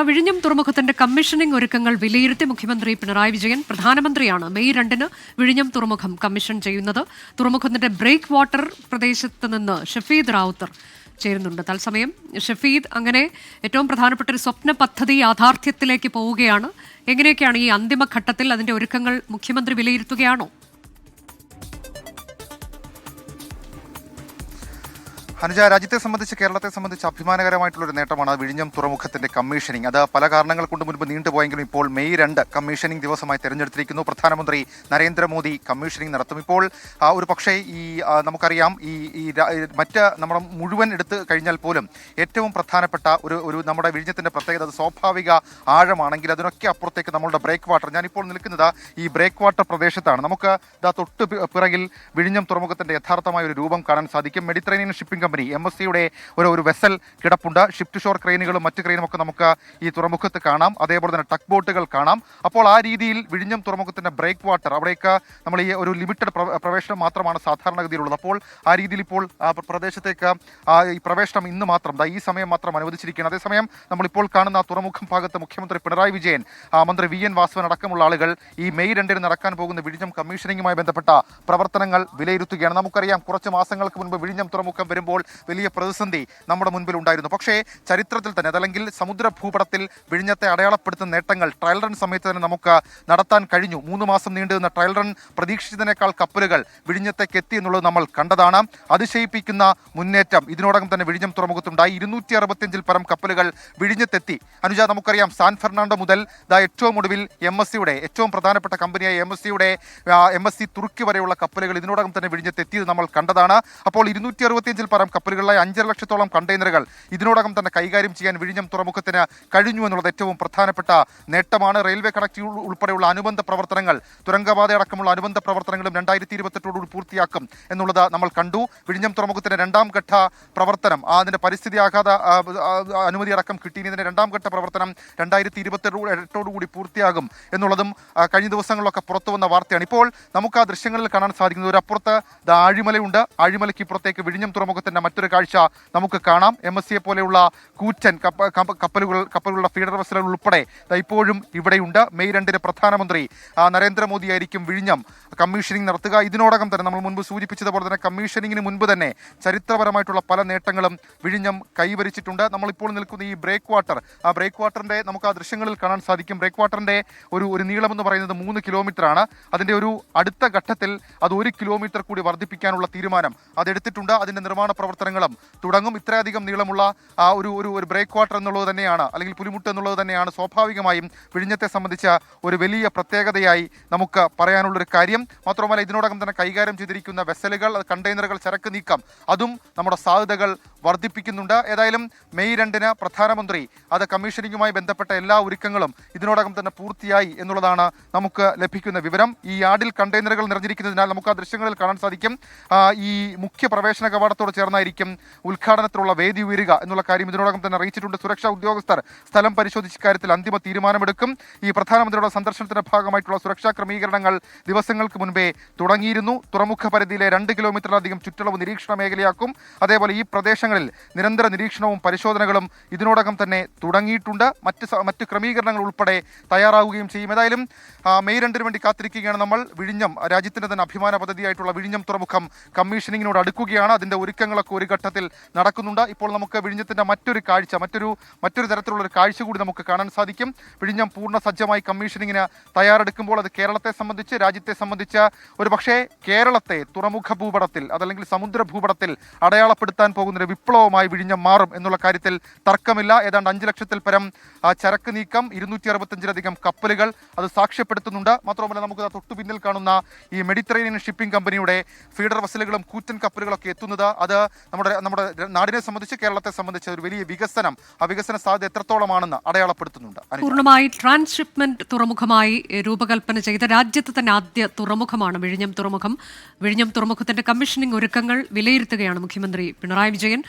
വിഴിഞ്ഞം തുറമുഖത്തിന്റെ കമ്മീഷനിംഗ് ഒരുക്കങ്ങൾ വിലയിരുത്തി മുഖ്യമന്ത്രി പിണറായി വിജയൻ. പ്രധാനമന്ത്രിയാണ് മെയ് 2 വിഴിഞ്ഞം തുറമുഖം കമ്മീഷൻ ചെയ്യുന്നത്. തുറമുഖത്തിന്റെ ബ്രേക്ക് വാട്ടർ പ്രദേശത്ത് നിന്ന് ഷഫീദ് റാവുത്തർ ചേരുന്നുണ്ട് തത്സമയം. ഷഫീദ്, അങ്ങനെ ഏറ്റവും പ്രധാനപ്പെട്ട ഒരു സ്വപ്ന പദ്ധതി യാഥാർത്ഥ്യത്തിലേക്ക് പോവുകയാണ്. എങ്ങനെയൊക്കെയാണ് ഈ അന്തിമഘട്ടത്തിൽ അതിന്റെ ഒരുക്കങ്ങൾ മുഖ്യമന്ത്രി വിലയിരുത്തുകയാണോ? അനുജ, രാജ്യത്തെ സംബന്ധിച്ച് കേരളത്തെ സംബന്ധിച്ച് അഭിമാനകരമായിട്ടുള്ളൊരു നേട്ടമാണ് വിഴിഞ്ഞം തുറമുഖത്തിന്റെ കമ്മീഷനിങ്. അത് പല കാരണങ്ങൾ കൊണ്ട് മുൻപ് നീണ്ടുപോയെങ്കിലും ഇപ്പോൾ മെയ് 2 കമ്മീഷനിങ് ദിവസമായി തെരഞ്ഞെടുത്തിരിക്കുന്നു. പ്രധാനമന്ത്രി നരേന്ദ്രമോദി കമ്മീഷനിങ് നടത്തും. ഇപ്പോൾ ഒരു പക്ഷേ നമുക്കറിയാം മറ്റ് നമ്മുടെ മുഴുവൻ എടുത്ത് കഴിഞ്ഞാൽ പോലും ഏറ്റവും പ്രധാനപ്പെട്ട ഒരു നമ്മുടെ വിഴിഞ്ഞത്തിന്റെ പ്രത്യേകത അത് സ്വാഭാവിക ആഴമാണെങ്കിൽ അതിനൊക്കെ അപ്പുറത്തേക്ക് നമ്മളുടെ ബ്രേക്ക് വാട്ടർ, ഞാനിപ്പോൾ നിൽക്കുന്നത് ഈ ബ്രേക്ക് വാട്ടർ പ്രദേശത്താണ്. നമുക്ക് തൊട്ട് പിറകിൽ വിഴിഞ്ഞം തുറമുഖത്തിന്റെ യഥാർത്ഥമായ ഒരു രൂപം കാണാൻ സാധിക്കും. മെഡിറ്ററേനിയൻ ഷിപ്പിംഗ് കമ്പനി MSCയുടെ ഒരു വെസൽ കിടപ്പുണ്ട്. ഷിഫ്റ്റ് ഷോർ ക്രെയിനുകളും മറ്റ് ക്രെയിനും ഒക്കെ നമുക്ക് ഈ തുറമുഖത്ത് കാണാം. അതേപോലെ തന്നെ ടക്ക് ബോട്ടുകൾ കാണാം. അപ്പോൾ ആ രീതിയിൽ വിഴിഞ്ഞം തുറമുഖത്തിന്റെ ബ്രേക്ക് വാട്ടർ, അവിടേക്ക് നമ്മൾ ഈ ഒരു ലിമിറ്റഡ് പ്രവേശനം മാത്രമാണ് സാധാരണഗതിയിലുള്ളത്. അപ്പോൾ ആ രീതിയിൽ ഇപ്പോൾ പ്രദേശത്തേക്ക് ഈ പ്രവേശനം ഇന്ന് മാത്രം, ഈ സമയം മാത്രം അനുവദിച്ചിരിക്കുകയാണ്. അതേസമയം നമ്മളിപ്പോൾ കാണുന്ന തുറമുഖം ഭാഗത്ത് മുഖ്യമന്ത്രി പിണറായി വിജയൻ, മന്ത്രി VN വാസവൻ അടക്കമുള്ള ആളുകൾ ഈ മെയ് 2 നടക്കാൻ പോകുന്ന വിഴിഞ്ഞം കമ്മീഷനിങ്ങുമായി ബന്ധപ്പെട്ട പ്രവർത്തനങ്ങൾ വിലയിരുത്തുകയാണ്. നമുക്കറിയാം, കുറച്ച് മാസങ്ങൾക്ക് മുൻപ് വിഴിഞ്ഞം തുറമുഖം വരുമ്പോൾ വലിയ പ്രതിസന്ധി നമ്മുടെ മുൻപിൽ ഉണ്ടായിരുന്നു. പക്ഷേ ചരിത്രത്തിൽ തന്നെ, അതല്ലെങ്കിൽ സമുദ്ര ഭൂപടത്തിൽ വിഴിഞ്ഞത്തെ അടയാളപ്പെടുത്തുന്ന നേട്ടങ്ങൾ ട്രയൽ റൺ സമയത്ത് തന്നെ നമുക്ക് നടത്താൻ കഴിഞ്ഞു. 3 മാസം നീണ്ടുനിന്ന ട്രയൽ റൺ പ്രതീക്ഷിച്ചതിനേക്കാൾ കപ്പലുകൾ വിഴിഞ്ഞത്തേക്ക് എത്തി എന്നുള്ളത് നമ്മൾ കണ്ടതാണ്. അതിശയിപ്പിക്കുന്ന മുന്നേറ്റം ഇതിനോടകം തന്നെ വിഴിഞ്ഞം തുറമുഖത്തുണ്ടായി. 265 പരം കപ്പലുകൾ വിഴിഞ്ഞത്തെത്തി. അനുജ, നമുക്കറിയാം സാൻ ഫെർണാണ്ടോ മുതൽ ഏറ്റവും ഒടുവിൽ MSCയുടെ ഏറ്റവും പ്രധാനപ്പെട്ട കമ്പനിയായ MSC തുർക്കി വരെയുള്ള കപ്പലുകൾ ഇതിനോടകം തന്നെ വിഴിഞ്ഞത്തെത്തിയത് നമ്മൾ കണ്ടതാണ്. അപ്പോൾ 265 പരം കപ്പലുകളിലായി 5.5 ലക്ഷത്തോളം കണ്ടെയ്നറുകൾ ഇതിനോടകം തന്നെ കൈകാര്യം ചെയ്യാൻ വിഴിഞ്ഞം തുറമുഖത്തിന് കഴിഞ്ഞു എന്നുള്ളത് ഏറ്റവും പ്രധാനപ്പെട്ട നേട്ടമാണ്. റെയിൽവേ കണക്ടിവിറ്റി ഉൾപ്പെടെയുള്ള അനുബന്ധ പ്രവർത്തനങ്ങൾ, തുരങ്കപാത അടക്കമുള്ള അനുബന്ധ പ്രവർത്തനങ്ങളും 2028 പൂർത്തിയാക്കും എന്നുള്ളത് നമ്മൾ കണ്ടു. വിഴിഞ്ഞം തുറമുഖത്തിന്റെ 2ാം ഘട്ട പ്രവർത്തനം, അതിന്റെ പരിസ്ഥിതി ആഘാത അനുമതി അടക്കം കിട്ടി. ഇതിന്റെ 2ാം ഘട്ട പ്രവർത്തനം 2028 പൂർത്തിയാകും എന്നുള്ളതും കഴിഞ്ഞ ദിവസങ്ങളിലൊക്കെ പുറത്തു വന്ന വാർത്തയാണ്. ഇപ്പോൾ നമുക്ക് ആ ദൃശ്യങ്ങളിൽ കാണാൻ സാധിക്കുന്നത് ഒരപ്പുറത്ത് ആഴിമലയുണ്ട്. ആഴിമലയ്ക്ക് ഇപ്പുറത്തേക്ക് വിഴിഞ്ഞം തുറമുഖത്തിന്റെ മറ്റൊരു കാഴ്ച നമുക്ക് കാണാം. MSCയെ പോലെയുള്ള കൂറ്റൻ കപ്പലുകളുടെ ഫീഡർ വെസലുകൾ ഉൾപ്പെടെ ഇപ്പോഴും ഇവിടെയുണ്ട്. മെയ് 2 പ്രധാനമന്ത്രി നരേന്ദ്രമോദി ആയിരിക്കും വിഴിഞ്ഞം കമ്മീഷനിങ് നടത്തുക. ഇതിനോടകം തന്നെ നമ്മൾ മുൻപ് സൂചിപ്പിച്ചതുപോലെ തന്നെ കമ്മീഷനിങ്ങിന് മുൻപ് തന്നെ ചരിത്രപരമായിട്ടുള്ള പല നേട്ടങ്ങളും വിഴിഞ്ഞം കൈവരിച്ചിട്ടുണ്ട്. നമ്മളിപ്പോൾ നിൽക്കുന്ന ഈ ബ്രേക്ക് വാട്ടർ, ആ ബ്രേക്ക് വാട്ടറിന്റെ നമുക്ക് ആ ദൃശ്യങ്ങളിൽ കാണാൻ സാധിക്കും. ബ്രേക്ക് വാട്ടറിന്റെ ഒരു നീളം എന്ന് പറയുന്നത് 3 കിലോമീറ്റർ ആണ്. അതിന്റെ ഒരു അടുത്ത ഘട്ടത്തിൽ അത് 1 കിലോമീറ്റർ കൂടി വർദ്ധിപ്പിക്കാനുള്ള തീരുമാനം അതെടുത്തിട്ടുണ്ട്. അതിന്റെ നിർമ്മാണ പ്രവർത്തനങ്ങളും തുടങ്ങും. ഇത്രയധികം നീളമുള്ള ഒരു ബ്രേക്ക് വാട്ടർ എന്നുള്ളത് തന്നെയാണ്, അല്ലെങ്കിൽ പുലിമുട്ട് എന്നുള്ളത് തന്നെയാണ് സ്വാഭാവികമായും വിഴിഞ്ഞത്തെ സംബന്ധിച്ച ഒരു വലിയ പ്രത്യേകതയായി നമുക്ക് പറയാനുള്ളൊരു കാര്യം. മാത്രമല്ല, ഇതിനോടകം തന്നെ കൈകാര്യം ചെയ്തിരിക്കുന്ന വെസലുകൾ, കണ്ടെയ്നറുകൾ, ചരക്ക് നീക്കം, അതും നമ്മുടെ സാധ്യതകൾ വർദ്ധിപ്പിക്കുന്നുണ്ട്. ഏതായാലും മെയ് 2 പ്രധാനമന്ത്രി കമ്മീഷനിങ്ങുമായി ബന്ധപ്പെട്ട എല്ലാ ഒരുക്കങ്ങളും ഇതിനോടകം തന്നെ പൂർത്തിയായി എന്നുള്ളതാണ് നമുക്ക് ലഭിക്കുന്ന വിവരം. ഈ യാർഡിൽ കണ്ടെയ്നറുകൾ നിറഞ്ഞിരിക്കുന്നതിനാൽ നമുക്ക് ആ ദൃശ്യങ്ങളിൽ കാണാൻ സാധിക്കും. ഈ മുഖ്യ പ്രവേശന കവാടത്തോട് ചേർന്നായിരിക്കും ഉദ്ഘാടനത്തിലുള്ള വേദി ഉയരുക എന്നുള്ള കാര്യം ഇതിനോടകം തന്നെ അറിയിച്ചിട്ടുണ്ട്. സുരക്ഷാ ഉദ്യോഗസ്ഥർ സ്ഥലം പരിശോധിച്ച കാര്യത്തിൽ അന്തിമ തീരുമാനമെടുക്കും. ഈ പ്രധാനമന്ത്രിയുടെ സന്ദർശനത്തിന്റെ ഭാഗമായിട്ടുള്ള സുരക്ഷാ ക്രമീകരണങ്ങൾ ദിവസങ്ങൾക്ക് മുൻപേ തുടങ്ങിയിരുന്നു. തുറമുഖ പരിധിയിലെ 2 കിലോമീറ്ററിലധികം ചുറ്റളവ് നിരീക്ഷണ മേഖലയാക്കും. അതേപോലെ ഈ പ്രദേശങ്ങളിൽ നിരന്തര നിരീക്ഷണവും പരിശോധനകളും ഇതിനോടകം തന്നെ തുടങ്ങിയിട്ടുണ്ട്. മറ്റ് ക്രമീകരണങ്ങൾ ഉൾപ്പെടെ തയ്യാറാവുകയും ചെയ്യും. ഏതായാലും മെയ് 2 വേണ്ടി കാത്തിരിക്കുകയാണ് നമ്മൾ. വിഴിഞ്ഞം, രാജ്യത്തിന്റെ തന്നെ അഭിമാന പദ്ധതിയായിട്ടുള്ള വിഴിഞ്ഞം തുറമുഖം കമ്മീഷനിങ്ങിനോട് അടുക്കുകയാണ്. അതിന്റെ ഒരുക്കങ്ങളൊക്കെ ഒരു ഘട്ടത്തിൽ നടക്കുന്നുണ്ട്. ഇപ്പോൾ നമുക്ക് വിഴിഞ്ഞത്തിന്റെ മറ്റൊരു കാഴ്ച, മറ്റൊരു തരത്തിലുള്ള ഒരു കാഴ്ച കൂടി നമുക്ക് കാണാൻ സാധിക്കും. വിഴിഞ്ഞം പൂർണ്ണ സജ്ജമായി കമ്മീഷനിങ്ങിന് തയ്യാറെടുക്കുമ്പോൾ അത് കേരളത്തെ സംബന്ധിച്ച്, രാജ്യത്തെ സംബന്ധിച്ച് ഒരു പക്ഷേ കേരളത്തെ തുറമുഖ ഭൂപടത്തിൽ, അതല്ലെങ്കിൽ സമുദ്ര ഭൂപടത്തിൽ അടയാളപ്പെടുത്താൻ പോകുന്നൊരു വിപ്ലവമായി വിഴിഞ്ഞം മാറും എന്നുള്ള കാര്യത്തിൽ തർക്കമില്ല. ഏതാണ്ട് 5 ലക്ഷത്തിൽ പരം ചരക്ക് നീക്കം, 265ലധികം കപ്പലുകൾ അത് സാക്ഷ്യപ്പെടുത്തുന്നുണ്ട്. മാത്രമല്ല, നമുക്ക് തൊട്ടു പിന്നിൽ കാണുന്ന ഈ മെഡിറ്ററേനിയൻ ഷിപ്പിംഗ് കമ്പനിയുടെ ഫീഡർ വെസലുകളും കൂറ്റൻ കപ്പലുകളൊക്കെ എത്തുന്നത് അത് നമ്മുടെ നാടിനെ സംബന്ധിച്ച്, കേരളത്തെ സംബന്ധിച്ച് ഒരു വലിയ വികസനം, ആ വികസന സാധ്യത എത്രത്തോളമാണെന്ന് അടയാളപ്പെടുത്തുന്നുണ്ട്. പൂർണ്ണമായി ട്രാൻസ്ഷിപ്മെന്റ് തുറമുഖമായി രൂപകൽപ്പന ചെയ്ത രാജ്യത്ത് തന്നെ ആദ്യ തുറമുഖമാണ് വിഴിഞ്ഞം തുറമുഖം. വിഴിഞ്ഞം തുറമുഖത്തിന്റെ കമ്മീഷനിംഗ് ഒരുക്കങ്ങൾ വിലയിരുത്തുകയാണ് മുഖ്യമന്ത്രി പിണറായി വിജയൻ.